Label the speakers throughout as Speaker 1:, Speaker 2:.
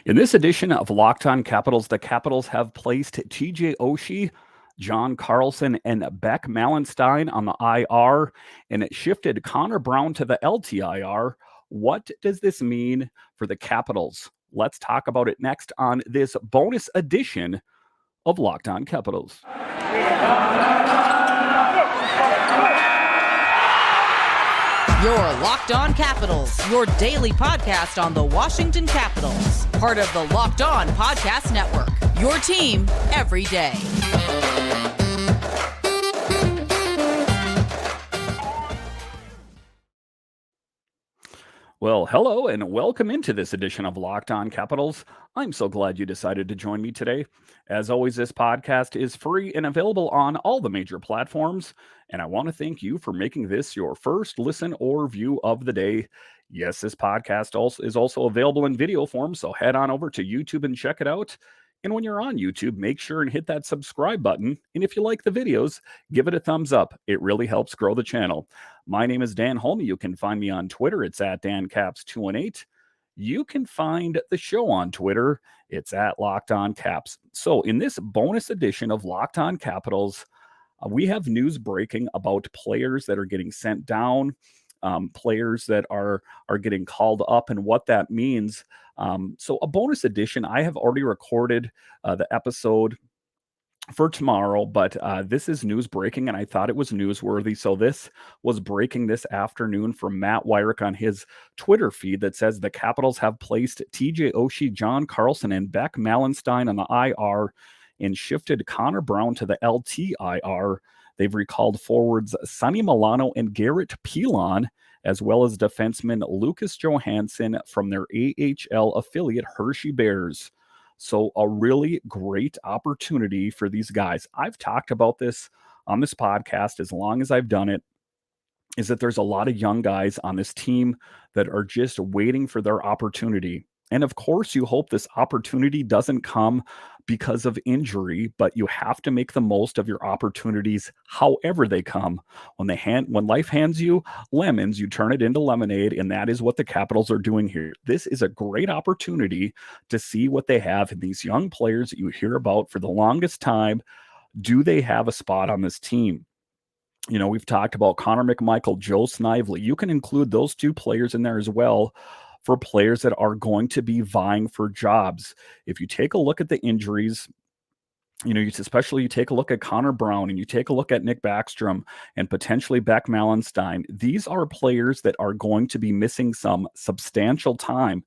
Speaker 1: In this edition of Locked On Capitals, the Capitals have placed TJ Oshie, John Carlson, and Beck Malenstyn on the IR, and it shifted Connor Brown to the LTIR. What does this mean for the Capitals? Let's talk about it next on this bonus edition of Locked On Capitals.
Speaker 2: You're Locked On Capitals, your daily podcast on the Washington Capitals. Part of the Locked On Podcast Network, your team every day.
Speaker 1: Well, hello and welcome into this edition of Locked On Capitals. I'm so glad you decided to join me today. As always, this podcast is free and available on all the major platforms, and I want to thank you for making this your first listen or view of the day. Yes, this podcast is also available in video form, so head on over to YouTube and check it out. And when you're on YouTube, make sure and hit that subscribe button. And if you like the videos, give it a thumbs up. It really helps grow the channel. My name is Dan Holme. You can find me on Twitter. It's at DanCaps218. You can find the show on Twitter. It's at Locked On Caps. So in this bonus edition of Locked On Capitals, we have news breaking about players that are getting sent down, players that are getting called up, and what that means. So a bonus edition, I have already recorded the episode for tomorrow, but this is news breaking, and I thought it was newsworthy. So this was breaking this afternoon from Matt Wyrick on his Twitter feed that says the Capitals have placed TJ Oshie, John Carlson, and Beck Malenstyn on the IR and shifted Connor Brown to the LTIR. They've recalled forwards Sonny Milano and Garrett Pilon, as well as defenseman Lucas Johansson from their AHL affiliate Hershey Bears. So a really great opportunity for these guys. I've talked about this on this podcast as long as I've done it, is that there's a lot of young guys on this team that are just waiting for their opportunity. And of course, you hope this opportunity doesn't come because of injury, but you have to make the most of your opportunities however they come. When life hands you lemons, you turn it into lemonade, and that is what the Capitals are doing here. This is a great opportunity to see what they have in these young players that you hear about for the longest time. Do they have a spot on this team? You know, we've talked about Connor McMichael, Joe Snively. You can include those two players in there as well for players that are going to be vying for jobs. If you take a look at the injuries, you know, especially you take a look at Connor Brown and you take a look at Nick Backstrom and potentially Beck Malenstyn, these are players that are going to be missing some substantial time.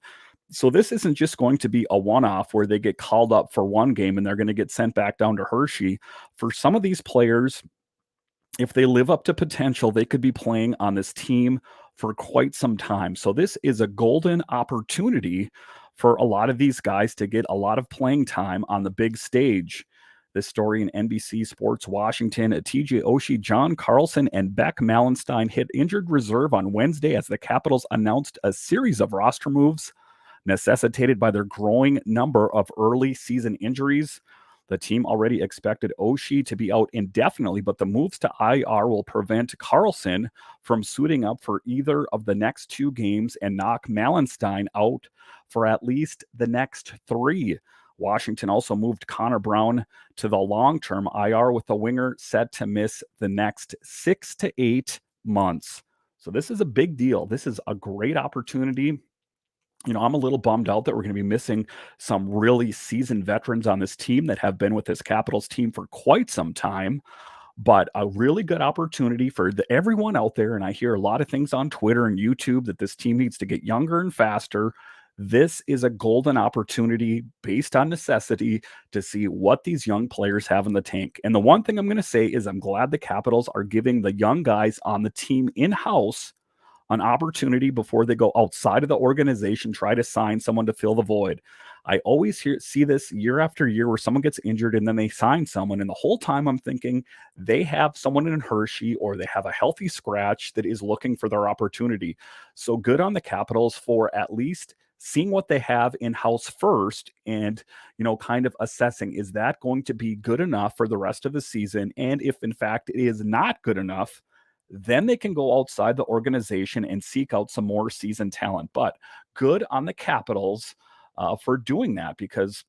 Speaker 1: So this isn't just going to be a one-off where they get called up for one game and they're going to get sent back down to Hershey. For some of these players, if they live up to potential, they could be playing on this team for quite some time. So this is a golden opportunity for a lot of these guys to get a lot of playing time on the big stage. This story in NBC Sports Washington, TJ Oshie, John Carlson, and Beck Malenstyn hit injured reserve on Wednesday as the Capitals announced a series of roster moves necessitated by their growing number of early season injuries. The team already expected Oshie to be out indefinitely, but the moves to IR will prevent Carlson from suiting up for either of the next two games and knock Malenstyn out for at least the next three. Washington also moved Connor Brown to the long-term IR, with the winger set to miss the next 6 to 8 months. So this is a big deal. This is a great opportunity. You know, I'm a little bummed out that we're going to be missing some really seasoned veterans on this team that have been with this Capitals team for quite some time, but a really good opportunity for everyone out there. And I hear a lot of things on Twitter and YouTube that this team needs to get younger and faster. This is a golden opportunity based on necessity to see what these young players have in the tank. And the one thing I'm going to say is I'm glad the Capitals are giving the young guys on the team in-house an opportunity before they go outside of the organization, try to sign someone to fill the void. I always see this year after year where someone gets injured and then they sign someone. And the whole time I'm thinking they have someone in Hershey or they have a healthy scratch that is looking for their opportunity. So good on the Capitals for at least seeing what they have in-house first and, you know, kind of assessing, is that going to be good enough for the rest of the season? And if in fact it is not good enough, then they can go outside the organization and seek out some more seasoned talent. But good on the Capitals for doing that because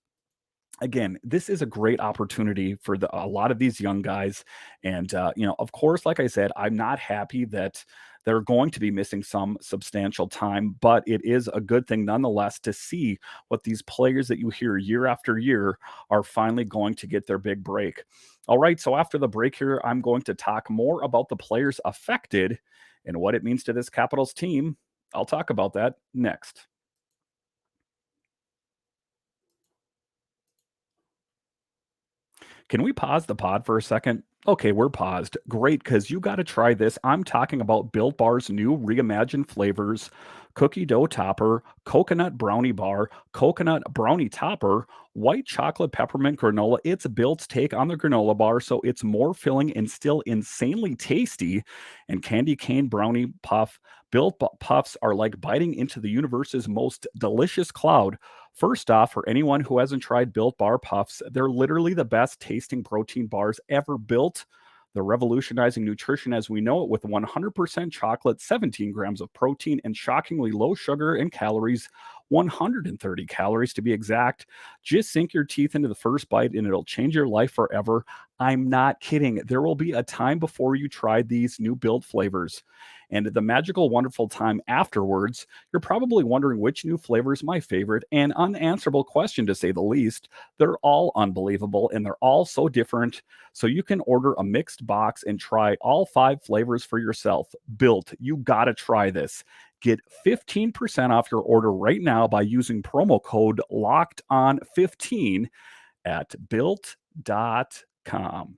Speaker 1: again, this is a great opportunity for a lot of these young guys. And, of course, like I said, I'm not happy that they're going to be missing some substantial time, but it is a good thing nonetheless to see what these players that you hear year after year are finally going to get their big break. All right, so after the break here, I'm going to talk more about the players affected and what it means to this Capitals team. I'll talk about that next. Can we pause the pod for a second? Okay, we're paused. Great, because you got to try this. I'm talking about Built Bar's new reimagined flavors cookie dough topper, coconut brownie bar, coconut brownie topper, white chocolate peppermint granola. It's Built's take on the granola bar, so it's more filling and still insanely tasty. And candy cane brownie puff. Puffs are like biting into the universe's most delicious cloud. First off, for anyone who hasn't tried Built Bar Puffs, they're literally the best tasting protein bars ever built. They're revolutionizing nutrition as we know it with 100% chocolate, 17 grams of protein, and shockingly low sugar and calories, 130 calories to be exact. Just sink your teeth into the first bite and it'll change your life forever. I'm not kidding. There will be a time before you try these new Built flavors. And the magical, wonderful time afterwards, you're probably wondering which new flavor is my favorite. An unanswerable question, to say the least. They're all unbelievable and they're all so different. So you can order a mixed box and try all 5 flavors for yourself. Built, you gotta try this. Get 15% off your order right now by using promo code locked on 15 at built.com.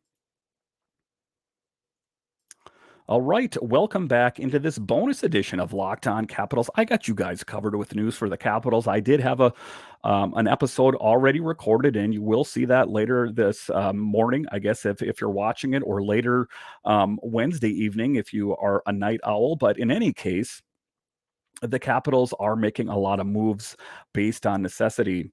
Speaker 1: All right, welcome back into this bonus edition of Locked On Capitals. I got you guys covered with news for the Capitals. I did have an episode already recorded, and you will see that later this morning, I guess, if you're watching it, or later Wednesday evening if you are a night owl. But in any case, the Capitals are making a lot of moves based on necessity.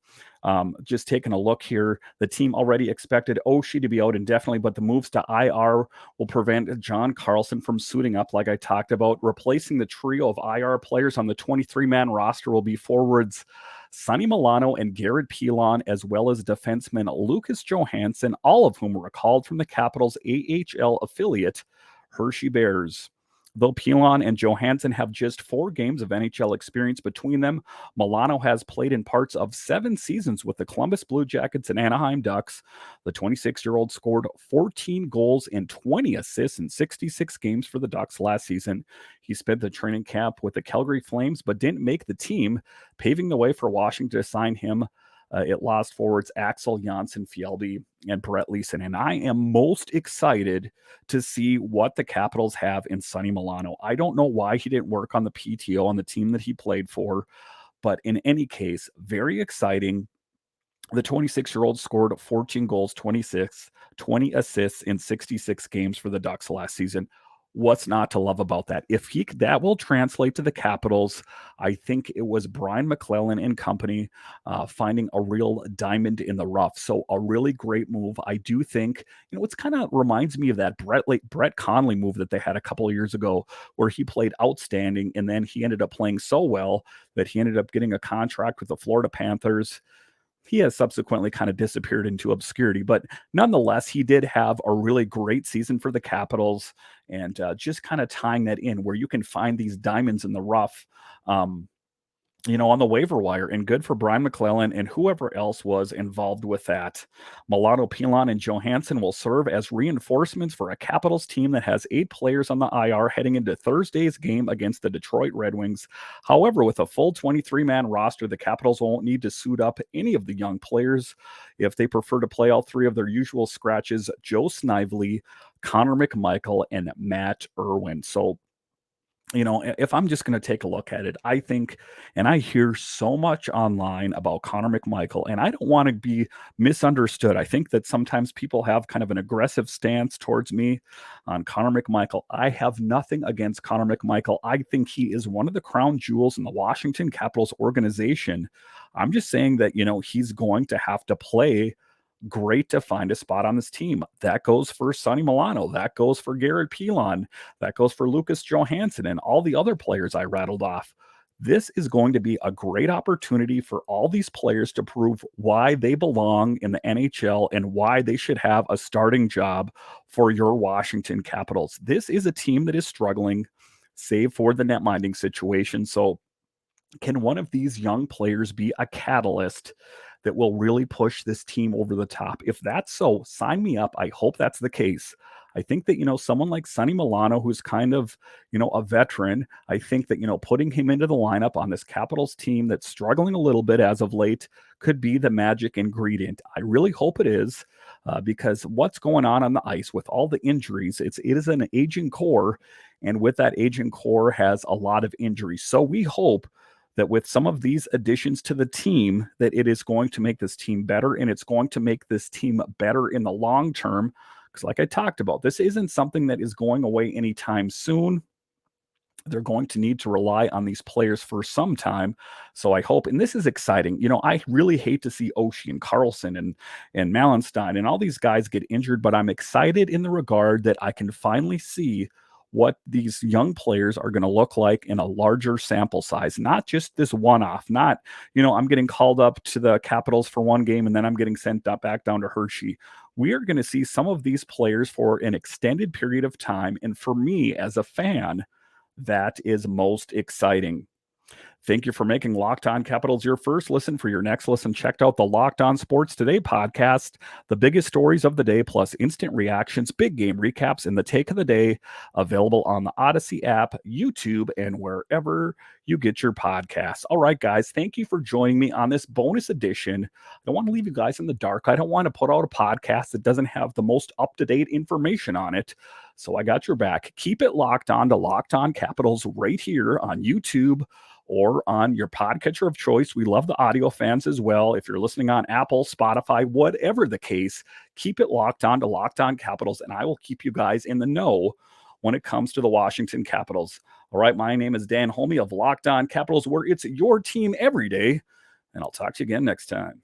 Speaker 1: Just taking a look here, the team already expected Oshie to be out indefinitely, but the moves to IR will prevent John Carlson from suiting up, like I talked about. Replacing the trio of IR players on the 23-man roster will be forwards Sonny Milano and Garrett Pilon, as well as defenseman Lucas Johansson, all of whom were recalled from the Capitals' AHL affiliate, Hershey Bears. Though Pilon and Johansson have just 4 games of NHL experience between them, Milano has played in parts of 7 seasons with the Columbus Blue Jackets and Anaheim Ducks. The 26-year-old scored 14 goals and 20 assists in 66 games for the Ducks last season. He spent the training camp with the Calgary Flames but didn't make the team, paving the way for Washington to sign him. It lost forwards Axel Janssen-Fjällby and Brett Leeson. And I am most excited to see what the Capitals have in Sonny Milano. I don't know why he didn't work on the PTO on the team that he played for, but in any case, very exciting. The 26-year-old scored 14 goals, 20 assists in 66 games for the Ducks last season. What's not to love about that? If that will translate to the Capitals, I think it was Brian McClellan and company finding a real diamond in the rough. So a really great move. I do think, it's kind of reminds me of that Brett Conley move that they had a couple of years ago, where he played outstanding and then he ended up playing so well that he ended up getting a contract with the Florida Panthers. He has subsequently kind of disappeared into obscurity, but nonetheless, he did have a really great season for the Capitals, and just kind of tying that in where you can find these diamonds in the rough. On the waiver wire, and good for Brian McClellan and whoever else was involved with that. Milano, Pilon, and Johansson will serve as reinforcements for a Capitals team that has 8 players on the IR heading into Thursday's game against the Detroit Red Wings. However, with a full 23-man roster, the Capitals won't need to suit up any of the young players if they prefer to play all 3 of their usual scratches: Joe Snively, Connor McMichael, and Matt Irwin. So, if I'm just going to take a look at it, I think, and I hear so much online about Connor McMichael, and I don't want to be misunderstood. I think that sometimes people have kind of an aggressive stance towards me on Connor McMichael. I have nothing against Connor McMichael. I think he is one of the crown jewels in the Washington Capitals organization. I'm just saying that, he's going to have to play great to find a spot on this team. That goes for Sonny Milano. That goes for Garrett Pilon. That goes for Lucas Johansson and all the other players I rattled off. This is going to be a great opportunity for all these players to prove why they belong in the NHL and why they should have a starting job for your Washington Capitals. This is a team that is struggling, save for the net minding situation. So, can one of these young players be a catalyst that will really push this team over the top? If that's so, sign me up. I hope that's the case. I think that, someone like Sonny Milano, who's kind of, a veteran, I think that, putting him into the lineup on this Capitals team that's struggling a little bit as of late could be the magic ingredient. I really hope it is, because what's going on the ice with all the injuries, it is an aging core. And with that aging core has a lot of injuries. So we hope that with some of these additions to the team, that it is going to make this team better, and it's going to make this team better in the long term. Because like I talked about, this isn't something that is going away anytime soon. They're going to need to rely on these players for some time. So I hope, and this is exciting. I really hate to see Oshie and Carlson and Malenstyn and all these guys get injured, but I'm excited in the regard that I can finally see what these young players are going to look like in a larger sample size, not just this one-off, not, I'm getting called up to the Capitals for one game and then I'm getting sent back down to Hershey. We are going to see some of these players for an extended period of time. And for me as a fan, that is most exciting. Thank you for making Locked On Capitals your first listen. For your next listen, check out the Locked On Sports Today podcast, the biggest stories of the day, plus instant reactions, big game recaps, and the take of the day, available on the Odyssey app, YouTube, and wherever you get your podcasts. All right, guys, thank you for joining me on this bonus edition. I don't want to leave you guys in the dark. I don't want to put out a podcast that doesn't have the most up-to-date information on it. So I got your back. Keep it locked on to Locked On Capitals right here on YouTube or on your podcatcher of choice. We love the audio fans as well. If you're listening on Apple, Spotify, whatever the case, keep it locked on to Locked On Capitals, and I will keep you guys in the know when it comes to the Washington Capitals. All right, my name is Dan Holme of Locked On Capitals, where it's your team every day, and I'll talk to you again next time.